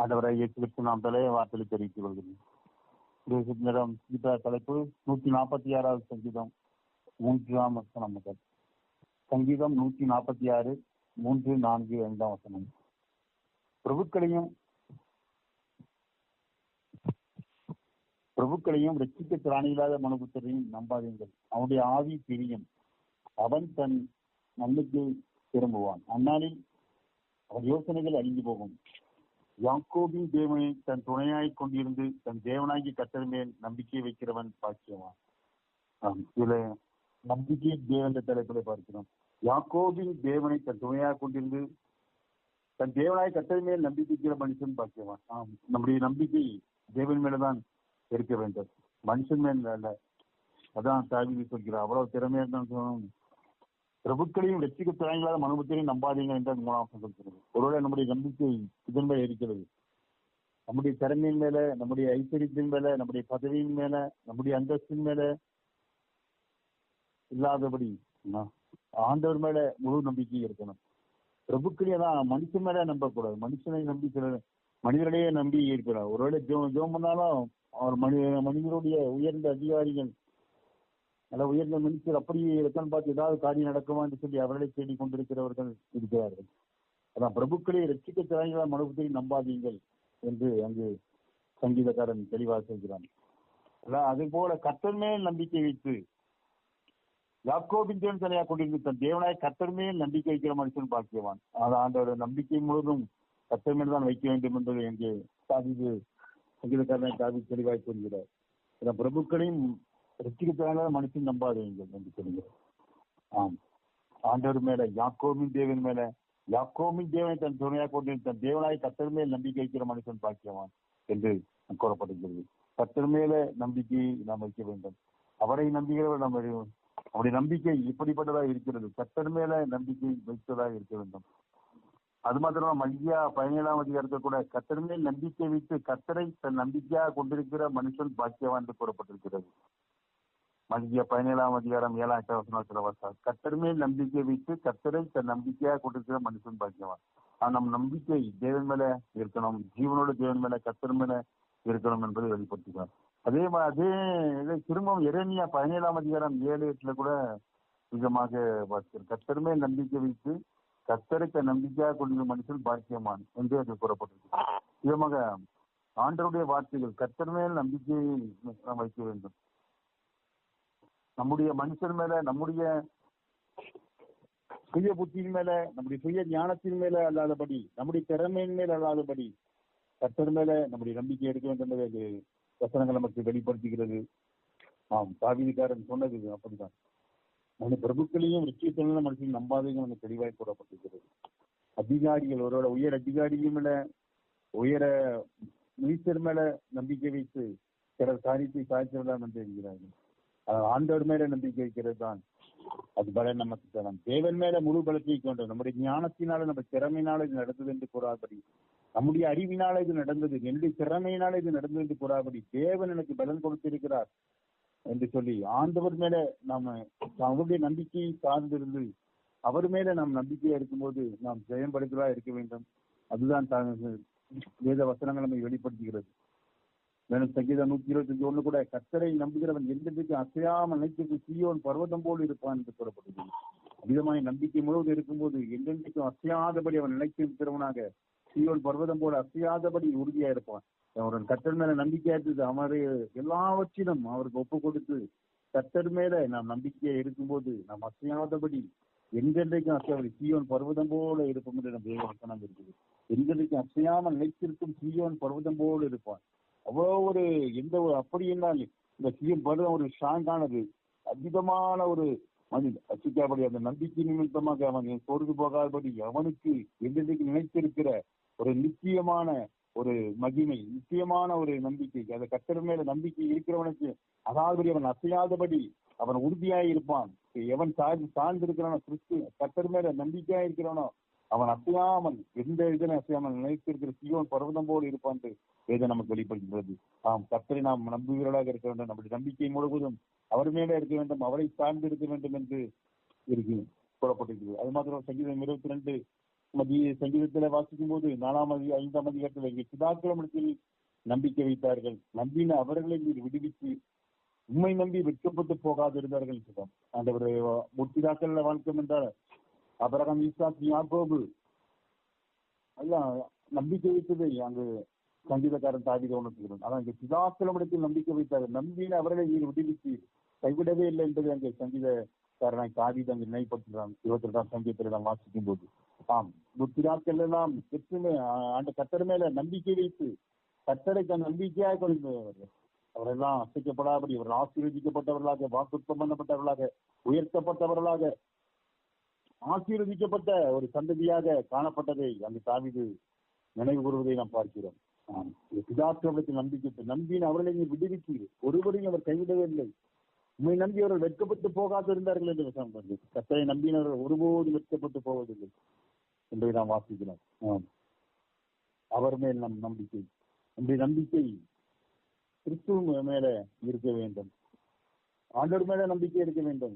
ஆண்டவரை இயேசு கிறிஸ்து நாம் வார்த்தையை தெரிவித்துக் கொள்கிறேன். நேரம் கீதா தலைப்பு 146வது சங்கீதம் 3ஆம் வசனம் முதல். சங்கீதம் 146 3, 4, 5ஆம் வசனம். பிரபுக்களையும் ரட்சிக்க திராணியில்லாத மனுபுத்தரையும் நம்பாதீங்கள். அவனுடைய ஆவி பிரியும், அவன் தன் மண்ணுக்கு திரும்புவான். அந்நாளில் அவன் யோசனைகள் அழிந்து போகும். யாக்கோபின் தேவனை தன் துணையாய் கொண்டிருந்து தன் தேவனாகி கர்த்தர் மேல் நம்பிக்கை வைக்கிறவன் பாக்கியவான். இதுல நம்பிக்கை தேவன் தலைப்பில் பார்க்கிறோம். யாக்கோபின் தேவனை தன் துணையாக கொண்டிருந்து தன் தேவனாய் கர்த்தர் மேல் நம்பிக்கை வைக்கிற மனுஷன் பாக்கியவான். நம்முடைய நம்பிக்கை தேவன் மேலதான் இருக்க வேண்டும், மனுஷன் மேல் அல்ல. அதான் தாவீது சொல்கிறார், அவ்வளவு திறமையா இருந்தாலும் பிரபுக்களையும் ரட்சிக்க திறங்களாத மனுபுத்தரையும் நம்பாதீங்க என்று அந்த 3ஆம் வசனம் சொல்கிறது. ஒருவேளை நம்முடைய நம்பிக்கை இதன் மேல இருக்கிறது, நம்முடைய திறமையின் மேல, நம்முடைய ஐஸ்வர்யத்தின் மேல, நம்முடைய பதவியின் மேல, நம்முடைய அந்தஸ்தின் மேல இல்லாதபடி ஆண்டவர் மேல முழு நம்பிக்கை இருக்கணும். பிரபுக்களையே தான் மனுஷன் மேல நம்பக்கூடாது. மனுஷனை நம்பி சில மனிதர்களையே நம்பி இருக்கிறார். ஒருவேளை ஜோம் பண்ணாலும் அவர் மனிதனுடைய உயர்ந்த அதிகாரிகள், நல்ல உயர்ந்த மனுஷர் அப்படியே இருக்கான்னு பார்த்து ஏதாவது காரியம் நடக்குமா என்று சொல்லி அவர்களை தேடி கொண்டிருக்கிறவர்கள் இருக்கிறார்கள். அதான் பிரபுக்களை ரட்சிக்க திறங்களாத மனுபுத்தரை நம்பாதீங்கள் என்று அங்கு சங்கீதக்காரன் தெளிவாக சொல்கிறான். அதே போல கர்த்தர் மேல் நம்பிக்கை வைத்து யாக்கோபின் தேவன் தலையாக கொண்டிருந்து தன் தேவனாய் கர்த்தர் மேல் நம்பிக்கை வைக்கிற மனுஷன் பாக்கியவான். ஆண்டோட நம்பிக்கை முழுவதும் கர்த்தர் மேல் தான் வைக்க வேண்டும் என்பது எங்கே சங்கீதக்காரனை தாவீது தெளிவாக சொல்கிறார். பிரபுக்களையும் ரட்சிக்க மனுஷன் நம்பாதீங்கள் என்று சொல்கிறார். ஆண்டவர் மேல, யாக்கோபின் தேவன் மேல, யாக்கோபின் தேவனை தன் துணையாக கொண்டிருந்து தன் தேவனாய் கர்த்தர் மேல் நம்பிக்கை வைக்கிற மனுஷன் பாக்கியவான் என்று கூறப்படுகிறது. கர்த்தர் மேல நம்பிக்கையை நாம் வைக்க வேண்டும். அவரை நம்புகிறவர் நம்முடைய நம்பிக்கை இப்படிப்பட்டதாக இருக்கிறது, கர்த்தர் மேல நம்பிக்கை வைத்ததாக இருக்க வேண்டும். அது மாத்திரம் மல்கியா 17ஆம் அதிகாரத்தில் கூட கர்த்தர் மேல் நம்பிக்கை வைத்து கர்த்தரை தன் நம்பிக்கையாக கொண்டிருக்கிற மனுஷன் பாக்கியவான் என்று கூறப்பட்டிருக்கிறது. மல்கியா 17ஆம் அதிகாரம் 7ஆம் வசனம், கர்த்தர் மேல் நம்பிக்கை வைத்து கர்த்தரை தன் நம்பிக்கையாக கொண்டிருக்கிற மனுஷன் பாக்கியவான். நம் நம்பிக்கை தேவன் மேல இருக்கணும், ஜீவனோட தேவன் மேல, கர்த்தர் மேல இருக்கணும் என்பதை வெளிப்படுத்துகிறார். அதே திரும்பவும் எரேமியா 17ஆம் அதிகாரம் 7, 8 கூட விதமாக பார்க்கிறோம். கர்த்தர் மேல் நம்பிக்கை வைத்து கர்த்தரை தன் நம்பிக்கையாக கொண்டிருக்கிற மனுஷன் பாக்கியமான் என்று அது கூறப்பட்டிருக்கு. விதமாக ஆண்டவருடைய வார்த்தைகள், கர்த்தர் மேல் நம்பிக்கையை நாம் வைக்க வேண்டும். நம்முடைய மனுஷன் மேல, நம்முடைய சுய புத்தியின் மேல, நம்முடைய சுய ஞானத்தின் மேல அல்லாதபடி, நம்முடைய திறமையின் மேல அல்லாதபடி கர்த்தர் மேல நம்முடைய நம்பிக்கை எடுக்க வேண்டும் என்பதை வசனங்கள் நமக்கு வெளிப்படுத்துகிறது. தாவீதுக்காரன் சொன்னது அப்படிதான். பிரபுக்களையும் ரட்சிக்க மனுஷன் நம்பாதீங்க என்று தெளிவாய் கூறப்பட்டிருக்கிறது. அதிகாரிகள், ஒருவரோட உயர் அதிகாரிகள் மேல, உயர மினிஸ்டர் மேல நம்பிக்கை வைத்து சிலர் காரியத்தை சாதிச்சிடலாம் என்று என்கிறார்கள். ஆண்டவர் மேல நம்பிக்கை வைக்கிறது தான் அது பலன் நமக்கு தரும். தேவன் மேல முழு பலத்தை கொண்டு நம்முடைய ஞானத்தினால, நம்ம திறமையினால இது நடந்தது என்று கூறாபடி, நம்முடைய அறிவினால இது நடந்தது, என்னுடைய திறமையினால இது நடந்தது என்று கூறாபடி, தேவன் எனக்கு பலன் கொடுத்திருக்கிறார் என்று சொல்லி ஆண்டவர் மேல நாம அவருடைய நம்பிக்கையை சார்ந்திருந்து அவர் மேல நாம் நம்பிக்கையா இருக்கும்போது நாம் செயல்படுத்தலா இருக்க வேண்டும். அதுதான் வேத வசனங்கள் நம்மை வெளிப்படுத்துகிறது. மேலும் சங்கீதம் 125 கூட கர்த்தரை நம்புகிறவன் எந்தெந்தைக்கு அசையாமல் நினைத்திருக்கும் சீயோன் பர்வதம் போல் இருப்பான் என்று கூறப்படுகிறது. விதமாய் நம்பிக்கை முழுவதும் இருக்கும்போது எந்தெந்தைக்கும் அசையாதபடி அவன் நினைத்திருக்கிறவனாக சீயோன் பர்வதம் போல அசையாதபடி உறுதியா இருப்பான். அவன் கர்த்தர் மேல நம்பிக்கையா இருக்குது, அவரை எல்லாவற்றிலும் அவருக்கு ஒப்பு கொடுத்து கர்த்தர் மேல நாம் நம்பிக்கையா இருக்கும்போது நாம் அசையாதபடி எங்கென்றைக்கும் அசையாதபடி சீயோன் பர்வதம் போல இருப்போம் என்று நம்ம வசனம் இருக்குது. எங்கென்றைக்கும் அசையாமல் நினைத்திருக்கும் சீயோன் பர்வதம் போல இருப்பான். அவ்வளோ ஒரு அப்படி என்றால் இந்த சீயோன் பர்வதம் ஒரு ஸ்ட்ராங்கானது, அற்புதமான ஒரு மனிதன் அசிக்காபடி அந்த நம்பிக்கை நிமித்தமாக அவன் பொழுது போகாதபடி அவனுக்கு எந்தெந்தைக்கு நினைத்திருக்கிற ஒரு நிச்சயமான ஒரு மகிமை, நிச்சயமான ஒரு நம்பிக்கை, அந்த கர்த்தர் மேல நம்பிக்கை இருக்கிறவனுக்கு அதாதபடி அவன் அசையாதபடி அவன் உறுதியாய் இருப்பான். எவன் சார்ந்திருக்கிறானோ, கிறிஸ்து கர்த்தர் மேல நம்பிக்கையா இருக்கிறானோ அவன் அசையாமல், எந்த இதனை அசையாமல் நினைத்திருக்கிற சீயோன் பர்வதம் போல் இருப்பான் என்று வேதம் நமக்கு வெளிப்படுகிறது. கர்த்தரை நாம் நம்புகிறவர்களாக இருக்க வேண்டும். நம்முடைய நம்பிக்கை முழுவதும் அவர் மேலே இருக்க வேண்டும், அவரை சார்ந்து இருக்க வேண்டும் என்று இருக்கு கூறப்பட்டிருக்கிறது. அது மாத்திரம் சங்கீதம் 22 மத்திய சங்கீதத்துல வாசிக்கும் போது 5ஆம் அதிகாரத்தில் எங்கள் பிதாக்களிடத்தில் நம்பிக்கை வைத்தார்கள், நம்பின அவர்களை நீர் விடுவித்து உண்மை நம்பி வெட்கப்பட்டு போகாதிருந்தார்கள் சொல்றோம். ஆண்டவர் முற்பிதாக்கள் வாழ்க்கை என்றால் அபிரகாம், ஈசாக், யாக்கோபு எல்லாம் நம்பிக்கை வைத்ததை அங்கு சங்கீதக்காரன் தாவீது உணர்த்துகிறான். ஆனால் இங்கே பிதாக்களிடத்தில் நம்பிக்கை வைத்தார்கள், நம்பின அவர்களை நீர் விடுவித்து கைவிடவே இல்லை என்பது அங்கே சங்கீதக்காரனாய் தாவீது அங்கு நினைப்படுத்துகிறான். 22ஆம் சங்கீதத்தில் நாம் வாசிக்கும் போது முற்பிதாக்கள் எல்லாம் எப்பவுமே அந்த கர்த்தர் மேல நம்பிக்கை வைத்து கர்த்தரை தன் நம்பிக்கையாக கொள்கிறவர்கள், அவரெல்லாம் அசைக்கப்படாதபடி அவர்கள் ஆசீர்வதிக்கப்பட்டவர்களாக, வாக்குத்தம் பண்ணப்பட்டவர்களாக, உயர்த்தப்பட்டவர்களாக, ஆசீர்வதிக்கப்பட்ட ஒரு சந்ததியாக காணப்பட்டதை அங்கு தாவீது நினைவு கூறுவதை நாம் பார்க்கிறோம். பிதாக்களிடத்தில் நம்பிக்கை நம்பின அவர்களை நீர் விடுவித்து ஒருவரையும் அவர் கைவிடவே இல்லை, உண்மை நம்பி அவர்கள் வெட்கப்பட்டு போகாதிருந்தார்கள் என்று வசனம். கர்த்தரை நம்பினவர்கள் ஒருபோதும் வெட்கப்பட்டு போவதில்லை என்பதை நாம் வாசிக்கிறோம். அவர் மேல் நம் நம்பிக்கை, நம்முடைய நம்பிக்கை கிறிஸ்துவ மேல இருக்க வேண்டும், ஆண்டவர் மேல நம்பிக்கை இருக்க வேண்டும்.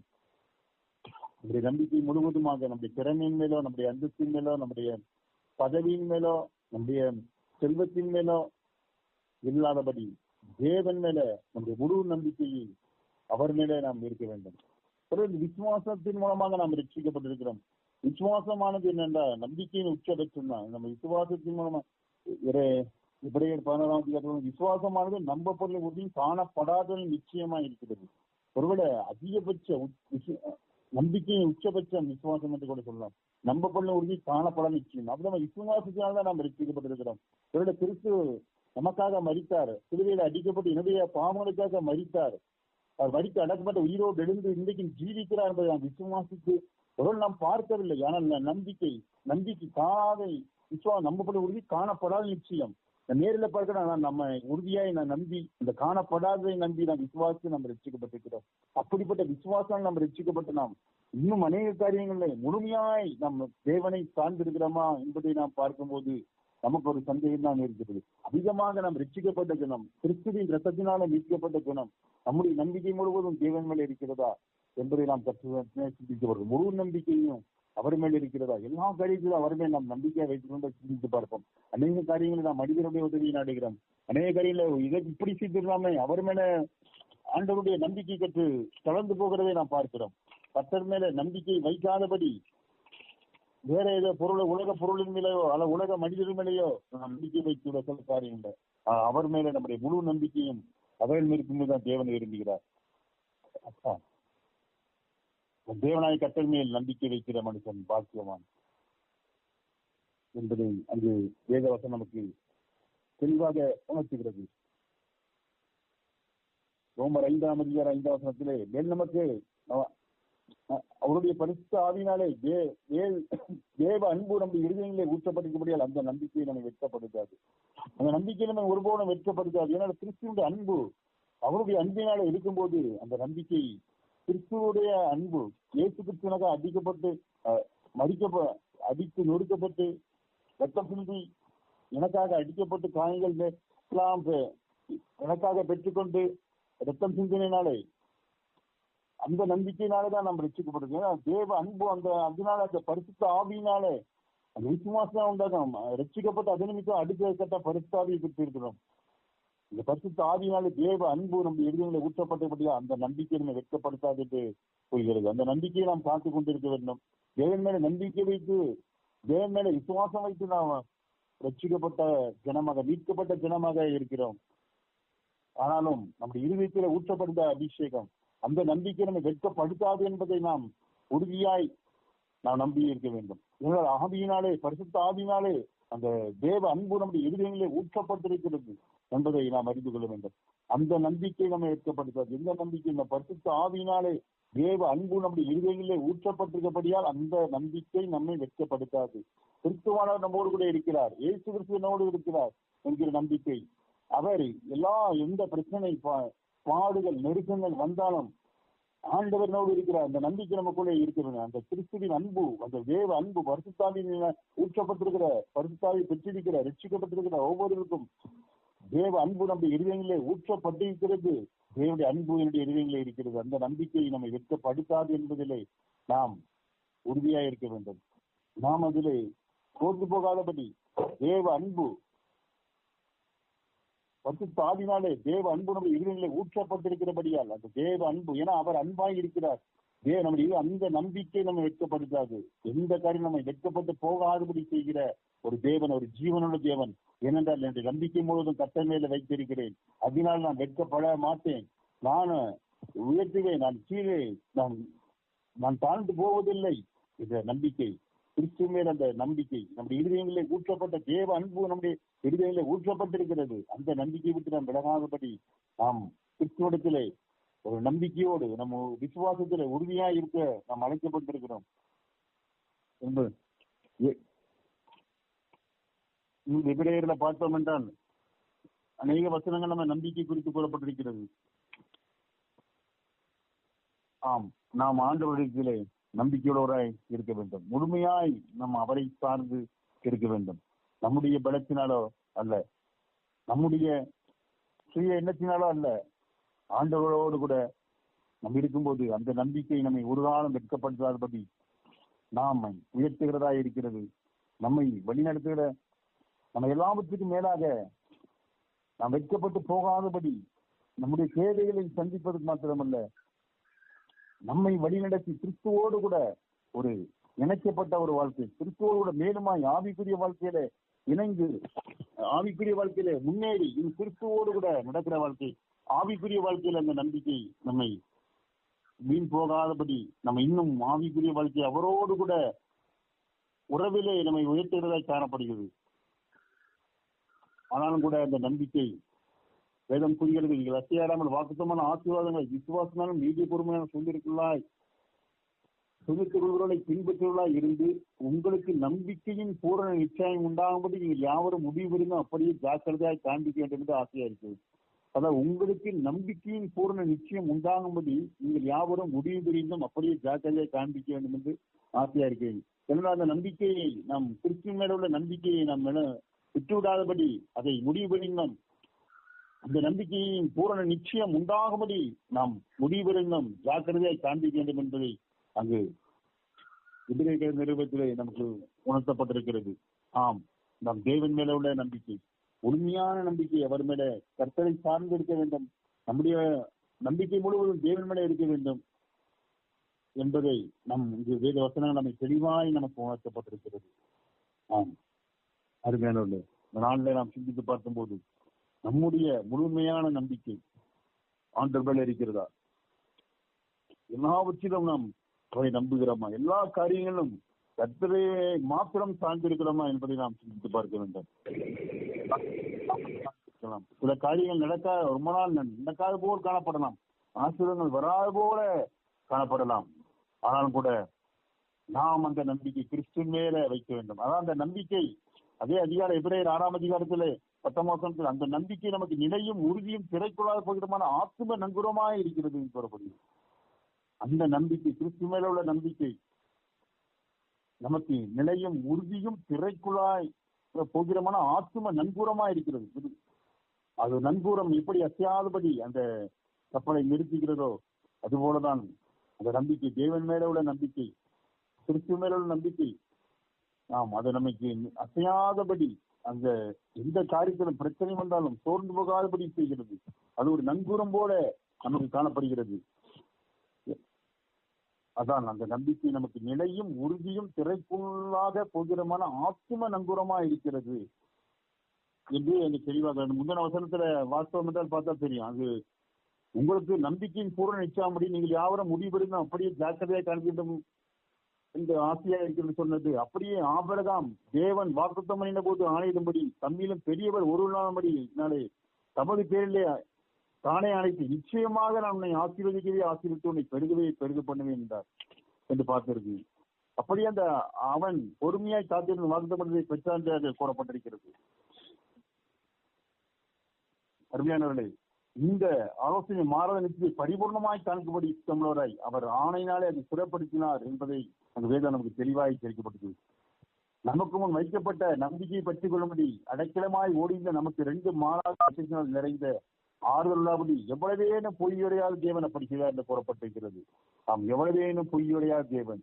நம்முடைய நம்பிக்கை முழுவதுமாக நம்முடைய திறமையின் மேலோ, நம்முடைய அந்தஸ்தின் மேலோ, நம்முடைய பதவியின் மேலோ, நம்முடைய செல்வத்தின் மேலோ இல்லாதபடி தேவன் மேல நம்முடைய முழு நம்பிக்கையை அவர் மேலே நாம் இருக்க வேண்டும். விசுவாசத்தின் மூலமாக நாம் ரட்சிக்கப்பட்டிருக்கிறோம். விசுவாசமானது என்னென்றால் நம்பிக்கையின் உச்சபட்சம் தான். நம்ம விசுவாசத்தின் மூலமா இப்ரேயர் 11ஆம் அதிகாரத்தில் விசுவாசமானது நம்பப்பொருளை உறுதி காணப்படாத நிச்சயமா இருக்கிறது. ஒருவேளை அதிகபட்ச நம்பிக்கையின் உச்சபட்சம் விசுவாசம் என்று கூட சொல்லலாம். நம்பப்பொருளை உறுதி காணப்படாத நிச்சயம். அப்படி விசுவாசத்தினால்தான் நாம் ரட்சிக்கப்பட்டிருக்கிறோம். ஒருவேளை கிறிஸ்து நமக்காக மரித்தார், சிலுவையில் அடிக்கப்பட்டு என்னுடைய பாவங்களுக்காக மரித்தார், அவர் மரித்து அடக்கப்பட்ட உயிரோடு எழுந்து இன்றைக்கு ஜீவிக்கிறார் என்பதை நாம் விசுவாசித்து ஒருவள் நாம் பார்க்கவில்லை. ஆனால் நம்பிக்கை காணாத விசுவாசம் நம்பப்பட உறுதி காணப்படாத நிச்சயம். நேரில் பார்க்க நம்ம உறுதியாய் நம்பி இந்த காணப்படாததை நம்பி நாம் விசுவாசி நம்ம ரட்சிக்கப்பட்டிருக்கிறோம். அப்படிப்பட்ட விசுவாசம் நம்ம ரட்சிக்கப்பட்டு நாம் இன்னும் அநேக காரியங்களை முழுமையாய் நம்ம தேவனை சார்ந்திருக்கிறோமா என்பதை நாம் பார்க்கும்போது நமக்கு ஒரு சந்தேகம் தான் இருக்கிறது. அதிகமாக நாம் ரட்சிக்கப்பட்ட குணம், கிறிஸ்துவின் ரத்தத்தினால மீட்கப்பட்ட குணம் நம்முடைய நம்பிக்கை முழுவதும் தேவன் மேல இருக்கிறதா என்பதை நாம் சிந்திக்க முழு நம்பிக்கையும் அவர் மேல் இருக்கிறதா, எல்லா காரியத்திலும் அவர் மேல் நாம் நம்பிக்கையை வைத்துக் கொண்டு சிந்தித்து பார்ப்போம். அநேக காரியங்களை நாம் மனிதனுடைய உதவியை நாடுகிறோம். அநேக காரியங்களை இதை இப்படி செய்திடலாமே, அவர் மேல ஆண்டவருடைய நம்பிக்கை கற்று தளர்ந்து போகிறதை நாம் பார்க்கிறோம். கர்த்தர் மேல நம்பிக்கை வைக்காதபடி வேற ஏதோ உலக பொருளின் மேலேயோ அல்ல உலக மனிதர்கள் மேலேயோ நம்பிக்கை வைத்துள்ள சில காரியங்கள் அவர் மேல நம்முடைய முழு நம்பிக்கையும் அவர்கள் மேற்கொண்டு தான் தேவன் விரும்புகிறார். தேவனாய் கர்த்தர் மேல் நம்பிக்கை வைக்கிற மனுஷன் பாக்கியவான் என்பதை அங்கு வேதவசனம் நமக்கு தெளிவாக உணர்த்துகிறது. ரோமர் 5ஆம் அதிகாரம் 5ஆம் வசனத்திலே மேல் நமக்கு அவருடைய பரிசுத்த ஆவியினாலே தேவ அன்பு நம்முடைய இருதயங்களே ஊற்றப்பட்டிருக்கபடியால் அந்த நம்பிக்கையை நம்ம வெட்கப்படுத்தாது. அந்த நம்பிக்கையை நம்ம ஒருபோதும் வெட்கப்படுத்தாது. ஏன்னா கிறிஸ்துவனுடைய அன்பு அவருடைய அன்பினாலே இருக்கும்போது அந்த நம்பிக்கை கிறிஸ்துவனுடைய அன்பு இயேசு கிறிஸ்துவனாக அடிக்கப்பட்டு அடித்து நொறுக்கப்பட்டு ரத்தம் சிந்தி எனக்காக அடிக்கப்பட்டு காயங்கள் எல்லாம் எனக்காக பெற்றுக்கொண்டு ரத்தம் சிந்தினாலே அந்த நம்பிக்கையினாலதான் நம்ம ரட்சிக்கப்பட்டிருக்கோம். ஏன்னா தேவ அன்பு அதனால அந்த பரிசுத்த ஆவியினாலே அந்த விசுவாசம் உண்டாகும். ரட்சிக்கப்பட்டு அது நிமித்தம் அடுத்த பரிசுத்த ஆவியை பெற்றிருக்கிறோம். இந்த பரிசுத்த ஆவியினாலே தேவ அன்பு நம்ம இருதயங்களை ஊற்றப்பட்டபடியா அந்த நம்பிக்கையை நம்ம வெட்கப்படுத்தாது என்று சொல்கிறது. அந்த நம்பிக்கையை நாம் காத்து கொண்டிருக்க வேண்டும். தேவன் மேல நம்பிக்கை வைத்து தேவன் மேல விசுவாசம் வைத்து நாம் ரட்சிக்கப்பட்ட ஜனமாக மீட்கப்பட்ட ஜனமாக இருக்கிறோம். ஆனாலும் நம்முடைய இருதயத்தில ஊற்றப்படுத்த அபிஷேகம் அந்த நம்பிக்கை நம்ம வெட்கப்படுத்தாது என்பதை நாம் உறுதியாய் நாம் நம்பி இருக்க வேண்டும். இதனால் ஆவியினாலே பரிசுத்த ஆவியினாலே அந்த தேவ அன்பு நம்முடைய இருதயங்களே ஊற்றப்பட்டிருக்கிறது என்பதை நாம் அறிந்து கொள்ள வேண்டும். அந்த நம்பிக்கை நம்ம வெட்கப்படுத்தாது. எந்த நம்பிக்கை? இந்த பரிசுத்த ஆவியினாலே தேவ அன்பு நம்முடைய இருதயங்களே ஊற்றப்பட்டிருக்கபடியால் அந்த நம்பிக்கை நம்மை வெட்கப்படுத்தாது. கிறிஸ்துவானவர் நம்மோடு கூட இருக்கிறார், இயேசு கிறிஸ்து நம்மோடு இருக்கிறார் என்கிற நம்பிக்கை. அவர் எந்த பிரச்சனை பாடுகள் நெருக்கங்கள் வந்தாலும் ஆண்டவரோடு இருக்கிறார் அந்த நம்பிக்கை நமக்குள்ளே இருக்கிறது. அந்த கிறிஸ்துவின் அன்பு அந்த தேவ அன்பு பரிசுத்தாவின் ஊற்றப்பட்டிருக்கிற பரிசுத்தாவை பெற்றிருக்கிற ரட்சிக்கப்பட்டிருக்கிற ஒவ்வொருவருக்கும் தேவ அன்பு நம்முடைய இருதயங்களே ஊற்றப்பட்டிருக்கிறது. தேவனுடைய அன்பு என்னுடைய இருதயங்களே இருக்கிறது. அந்த நம்பிக்கையை நம்மை வெட்கப்படுத்தாது என்பதிலே நாம் உறுதியாக இருக்க வேண்டும். நாம் அதிலே சோர்ந்து போகாதபடி தேவ அன்பு தாவினாலே தேவ அன்பு நம்முடைய இருதயங்களை ஊற்றப்பட்டிருக்கிறபடியால் அந்த தேவ அன்பு, ஏன்னா அவர் அன்பாய் இருக்கிறார். நம்முடைய அந்த நம்பிக்கை நம்ம வெட்கப்படுத்தாது. எந்த காரியம் நம்ம வெட்கப்பட்டு போகாதபடி செய்கிற ஒரு தேவன், ஒரு ஜீவனுள்ள தேவன். ஏனென்றால் என்னுடைய நம்பிக்கை முழுவதும் கர்த்த மேல வைத்திருக்கிறேன், அதனால் நான் வெட்கப்பட மாட்டேன். நான் உயர்த்துவேன், நான் கீழே நான் தாழ்ந்து போவதில்லை. இந்த நம்பிக்கை கிறிஸ்து மேல், அந்த நம்பிக்கை நம்முடைய இருதயங்களிலே ஊற்றப்பட்ட தேவ அன்பு நம்முடைய இருதயங்களிலே ஊற்றப்பட்டிருக்கிறது. அந்த நம்பிக்கை விட்டு நாம் விலகாதபடி நாம் கிறிஸ்துவிடத்திலே ஒரு நம்பிக்கையோடு நம்ம விசுவாசத்திலே உறுதியா இருக்க நாம் அழைக்கப்பட்டிருக்கிறோம். எபிரேயர்ல பார்த்தோம் என்றால் அநேக வசனங்கள் நம்ம நம்பிக்கை குறித்து கூறப்பட்டிருக்கிறது. ஆம், நாம் ஆண்டவரிடத்திலே நம்பிக்கையுள்ளவராய் இருக்க வேண்டும். முழுமையாய் நம்ம அவரை சார்ந்து இருக்க வேண்டும். நம்முடைய பலத்தினாலோ அல்ல, நம்முடைய சுய எண்ணத்தினாலோ அல்ல, ஆண்டவரோடு கூட நம்ம இருக்கும்போது அந்த நம்பிக்கை நம்மை ஒரு காலம் வெட்கப்படுத்தாதபடி நாம உயர்த்துகிறதா இருக்கிறது. நம்மை வழிநடத்துகிற, நம்ம எல்லாவற்றுக்கும் மேலாக நாம் வெட்கப்பட்டு போகாதபடி நம்முடைய தேவைகளை சந்திப்பதற்கு மாத்திரமல்ல, நம்மை வழிநடத்தி கிறிஸ்துவோடு கூட ஒரு இணைக்கப்பட்ட ஒரு வாழ்க்கை, கிறிஸ்துவோடு கூட மேலுமாய் ஆவிக்குரிய வாழ்க்கையில இணைந்து, ஆவிக்குரிய வாழ்க்கையில முன்னேறி கிறிஸ்துவோடு கூட நடக்கிற வாழ்க்கை, ஆவிக்குரிய வாழ்க்கையில அந்த நம்பிக்கை நம்மை வீண் போகாதபடி நம்ம இன்னும் ஆவிக்குரிய வாழ்க்கை அவரோடு கூட உறவிலே நம்மை உயர்த்துகிறதாய் காணப்படுகிறது. ஆனாலும் கூட அந்த நம்பிக்கை வேதம் கூறுகிறது, நீங்கள் அசையாடாமல் வாக்குத்தமான ஆசீர்வாதங்களை விசுவாசனாலும் நீதிய பொறுமையான சொல்லிருக்குள்ளாய் சுகித்துக் கொள்வர்களை பின்பற்றுவர்களாய் இருந்து உங்களுக்கு நம்பிக்கையின் பூரண நிச்சயம் உண்டாகும்படி நீங்கள் யாவரும் முடிவு இருந்தும் அப்படியே ஜாக்கிரதையாய் காண்பிக்க வேண்டும் என்று ஆசையா இருக்கிறது. அதாவது உங்களுக்கு நம்பிக்கையின் பூரண நிச்சயம் உண்டாகும்படி நீங்கள் யாவரும் முடிவு புரிந்தும் அப்படியே ஜாக்கிரதையாய் காண்பிக்க வேண்டும் என்று ஆசையா இருக்கிறது. எனவே அந்த நம்பிக்கையை, நாம் கிறிஸ்துவின் மேல உள்ள நம்பிக்கையை நாம் விட்டுவிடாதபடி அதை முடிவு புரிந்தோம். அந்த நம்பிக்கையின் பூரண நிச்சயம் உண்டாகும்படி நாம் முடிவெறிந்தும் ஜாக்கிரதையாய் காண்பிக்க வேண்டும் என்பதை அங்கு எபிரேயர் நிறுவனத்திலே நமக்கு உணர்த்தப்பட்டிருக்கிறது. ஆம், நாம் தேவன் மேல உள்ள நம்பிக்கை, உண்மையான நம்பிக்கை, அவர் மேல கர்த்தரை சார்ந்து இருக்க வேண்டும். நம்முடைய நம்பிக்கை முழுவதும் தேவன் மேல இருக்க வேண்டும் என்பதை நம் இங்கு வேத வசனங்கள் நம்மை தெளிவாய் நமக்கு உணர்த்தப்பட்டிருக்கிறது. ஆம், அருமையான இந்த நாளில் நாம் சிந்தித்து பார்க்கும்போது நம்முடைய முழுமையான நம்பிக்கை ஆண்டவர் மேல இருக்கிறதா? எல்லாவற்றிலும் நாம் அவரை நம்புகிறோமா? எல்லா காரியங்களும் கர்த்தரை மாத்திரம் சார்ந்திருக்கிறோமா என்பதை நாம் சிந்தித்து பார்க்க வேண்டும். சில காரியங்கள் ரொம்ப நாள் நடக்காத போல் காணப்படலாம், ஆசீர்வாதங்கள் வராது போல காணப்படலாம். ஆனாலும் கூட நாம் அந்த நம்பிக்கை கிறிஸ்து மேல வைக்க வேண்டும். அதான் அந்த நம்பிக்கை, அதே அதிகாரம் எபிரேயர் 6ஆம் அதிகாரத்திலே 10ஆம் அந்த நம்பிக்கை நமக்கு நிலையும் உறுதியும் திரைக்குள்ளாத போகிறமான ஆத்தும நங்கூரமாய் இருக்கிறது கூறப்படுகிறது. அந்த நம்பிக்கை, கிறிஸ்து மேல உள்ள நம்பிக்கை நமக்கு நிலையும் உறுதியும் திரைக்குள்ளாய் போகிறமான ஆத்தும நங்கூரமாய் இருக்கிறது. அது நங்கூரம் எப்படி அசையாதபடி அந்த கப்பலை நிறுத்துகிறதோ அதுபோலதான் அந்த நம்பிக்கை, தேவன் மேல உள்ள நம்பிக்கை, கிறிஸ்து மேல உள்ள நம்பிக்கை, அது நமக்கு அசையாதபடி, அந்த எந்த காரியத்திலும் பிரச்சனை வந்தாலும் சோர்ந்து போகாதபடி செய்கிறது. அது ஒரு நங்கூரம் போல நமக்கு காணப்படுகிறது. அதான் அந்த நம்பிக்கை நமக்கு நிலையும் உறுதியும் திரைக்குள்ளாக போகிறமான ஆத்தும நங்கூரமா இருக்கிறது என்று எனக்கு தெளிவாக முந்தின வசனத்துல வாஸ்தவம் என்றால் பார்த்தா தெரியும். அது உங்களுக்கு நம்பிக்கையின் பூரண நிச்சயம்படி நீங்கள் யாவரும் முடிவெடுங்க அப்படியே ஜாக்கிரதையா காண்பிக்கும் இந்த ஆசையா இருக்கிறது சொன்னது. அப்படியே ஆபிரகாம் தேவன் வாக்குத்தம் பண்ணின போது ஆணையிடும்படி தம்மிலும் பெரியவர் ஒரு நாளும்படி நாளே தமது பேரிலே தானே அழைத்து நிச்சயமாக நான் உன்னை ஆசீர்வதிக்கவே ஆசீர்வித்து உன்னை பெருகவே பெருக பண்ணுவேன் என்றார் என்று பார்த்திருக்கு. அப்படியே அந்த அவன் பொறுமையாய் காத்திருந்து வாக்குத்தம் பண்ணதை பெற்றான் என்று கூறப்பட்டிருக்கிறது. அருமையானவர்களே, இந்த ஆலோசனை மாறாத நிச்சயத்தை பரிபூர்ணமாய் காண்படி தமிழராய் அவர் ஆணையினாலே அதை சிறப்படுத்தினார் என்பதை அந்த வேதம் நமக்கு தெளிவாய் தெரிவிக்கப்பட்டது. நமக்கு முன் வைக்கப்பட்ட நம்பிக்கையை பற்றிக் கொள்ளும்படி அடைக்கலமாய் ஓடிந்த நமக்கு 2 மாறாத நிறைந்த ஆறுதலாபடி எவ்வளவேனும் பொய்யுடையாத தேவன் அப்படி செய்தார் என்று கூறப்பட்டிருக்கிறது. எவ்வளவேனும் பொய்யுடையாத தேவன்.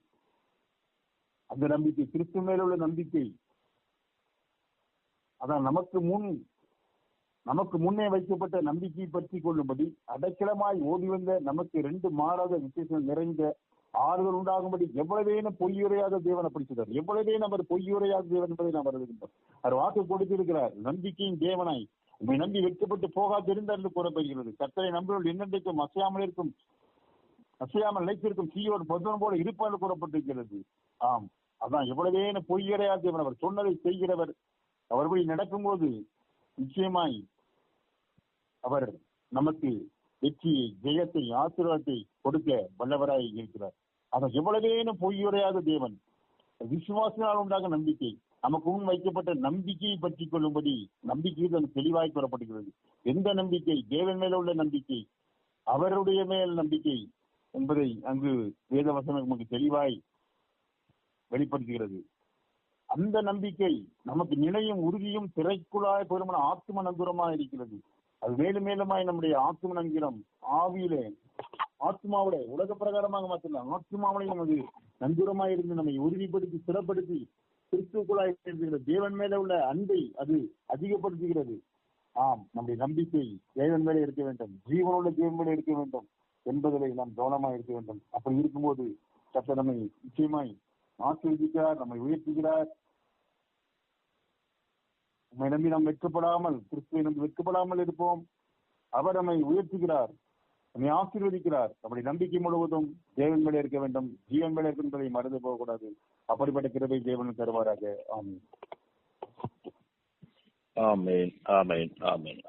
அந்த நம்பிக்கை, கிறிஸ்து மேல உள்ள நம்பிக்கை அதான் நமக்கு முன்னே வைக்கப்பட்ட நம்பிக்கை பற்றி கொள்ளும்படி அடைக்கலமாய் ஓடி வந்த நமக்கு 2 மாறாத விசேஷம் நிறைந்த ஆறுதல் உண்டாகும்படி எவ்வளவேனும் பொய்யுரையாத தேவனை படிச்சிருக்கார். எவ்வளவே அவர் பொய்யுரையாத தேவன் என்பதை நாம் அறிந்திருக்கிறோம். அவர் வாக்கு கொடுத்திருக்கிறார். நம்பிக்கையின் தேவனாய் உண்மை நம்பி வெட்கப்பட்டு போகாதிருந்தார் என்று கூறப்படுகிறது. கர்த்தரை நம்பியோர் என்னென்றைக்கும் அசையாமல் நிலைத்திருக்கும் சீயோன் பொதுவன் போல இருப்பார் என்று கூறப்பட்டிருக்கிறது. ஆம், அதான் எவ்வளவேனும் பொய்யுரையாத தேவன். அவர் சொன்னதை செய்கிறவர். அவர்படி நடக்கும்போது நிச்சயமாய் அவர் நமக்கு வெற்றியை, ஜெயத்தை, ஆசீர்வாதத்தை கொடுக்க வல்லவராய் இருக்கிறார். அவர் எவ்வளவேனும் பொய்யுரையாத தேவன். விசுவாசத்தினால் உண்டாக நம்பிக்கை, நமக்கு முன் வைக்கப்பட்ட நம்பிக்கையை பற்றி கொள்ளும்படி நம்பிக்கை தெளிவாய் கூறப்படுகிறது. எந்த நம்பிக்கை? தேவன் மேல உள்ள நம்பிக்கை, அவருடைய மேல் நம்பிக்கை என்பதை அங்கு வேதவசனம் நமக்கு தெளிவாய் வெளிப்படுத்துகிறது. அந்த நம்பிக்கை நமக்கு நிலையும் உறுதியும் திரைக்குள்ளாய் பெருமான ஆத்ம நங்குரமாக இருக்கிறது. அது மேலும் மேலுமாய் நம்முடைய ஆத்ம நங்கிரம் ஆவியிலே ஆத்மாவில உலக பிரகாரமாக மாற்றலாம். ஆத்மாவிலையும் நமது நங்குரமாய் இருந்து நம்மை உறுதிப்படுத்தி சிறப்படுத்தி கிறிஸ்துக்குள்ளாய் இருக்கிற தேவன் மேல உள்ள அன்பை அது அதிகப்படுத்துகிறது. ஆம், நம்முடைய நம்பிக்கை தேவன் மேலே இருக்க வேண்டும், ஜீவனுள்ள தேவன் மேலே இருக்க வேண்டும் என்பதிலே நாம் கவனமாக இருக்க வேண்டும். அப்படி இருக்கும்போது கர்த்தர் நம்மை நிச்சயமாய் ஆசீர்வதிக்கிறார், நம்மை உயர்த்துகிறார். நம்மை நம்பி நாம் வெட்கப்படாமல், கிறிஸ்துவை நம்பி வெட்கப்படாமல் இருப்போம். அவர் நம்மை உயர்த்துகிறார், நம்மை ஆசீர்வதிக்கிறார். நம்முடைய நம்பிக்கை முழுவதும் தேவன் மேலே இருக்க வேண்டும், ஜீவன் மேலே இருக்க என்பதை மறந்து போகக்கூடாது. அப்படிப்பட்ட கிருபை தேவன் தருவாராக. ஆமென். ஆமென், ஆமென், ஆமென்.